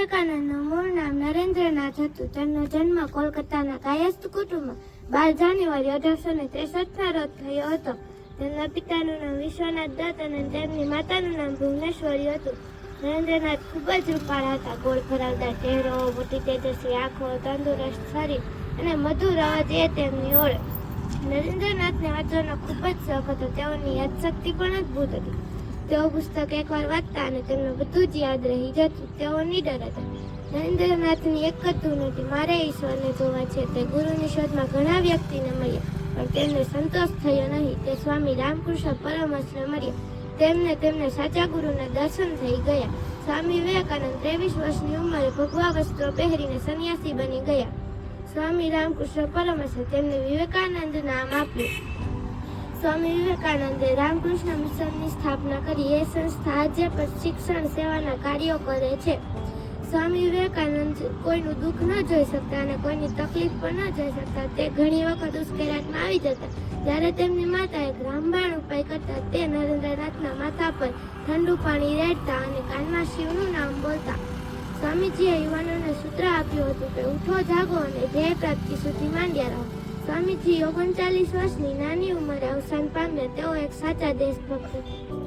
વિવેકાનંદનું મૂળ નામ નરેન્દ્રનાથ હતું. તેમનો જન્મ કોલકાતાના કાયસ્થ કુટુંબમાં 12 જાન્યુઆરી 1863ના રોજ થયો હતો. તેમના પિતાનું નામ વિશ્વનાથ દત્ત અને તેમની માતાનું નામ ભુવનેશ્વરી હતું. નરેન્દ્રનાથ ખૂબ જ રૂપાળા હતા. ગોળ ફરાવદાર ચહેરો, મોટી તેજસ્વી આંખો, તંદુરસ્ત શરીર અને મધુર અવાજ એ તેમની ઓળખ. નરેન્દ્રનાથને વાંચવાનો ખૂબ જ શોખ હતો. તેઓની યાદશક્તિ પણ અદ્ભુત હતી. તેઓ પુસ્તક એકવાર વાંચતા અને તેમને બધું જ યાદ રહી જતું. તેઓ નીડર હતા. નરેન્દ્રનાથની એક જ ધૂન હતી, મારે ઈશ્વરને જોવા છે. તે ગુરુની શોધમાં ઘણા વ્યક્તિને મળ્યા, પણ તેમને સંતોષ થયો નહીં. તે સ્વામી રામકૃષ્ણ પરમહંસને મળ્યા. તેમને સાચા ગુરુના દર્શન થઈ ગયા. સ્વામી વિવેકાનંદ 23 વર્ષની ઉંમરે ભગવા વસ્ત્રો પહેરીને સંન્યાસી બની ગયા. સ્વામી રામકૃષ્ણ પરમહંસે તેમને વિવેકાનંદ નામ આપ્યું. સ્વામી વિવેકાનંદે રામકૃષ્ણ મિશનની સ્થાપના કરી. એ સંસ્થા આજે પણ શિક્ષણ સેવાના કાર્યો કરે છે. સ્વામી વિવેકાનંદ કોઈનું દુઃખ ન જોઈ શકતા અને કોઈની તકલીફ પણ ન જોઈ શકતા. તે ઘણી વખત ઉશ્કેરાટમાં આવી જતા. જ્યારે તેમની માતા એક રામબાણ ઉપાય કરતા. તે નરેન્દ્રનાથના માથા પર ઠંડુ પાણી રેડતા અને કાનમાં શિવનું નામ બોલતા. સ્વામીજીએ યુવાનોને સૂત્ર આપ્યું હતું કે ઉઠો, જાગો અને ધ્યેય પ્રાપ્તિ સુધી માંડ્યા રહો. સ્વામીજી 39 વર્ષની નાની ઉંમરે અવસાન પામ્યા. તેઓ એક સાચા દેશભક્ત હતા.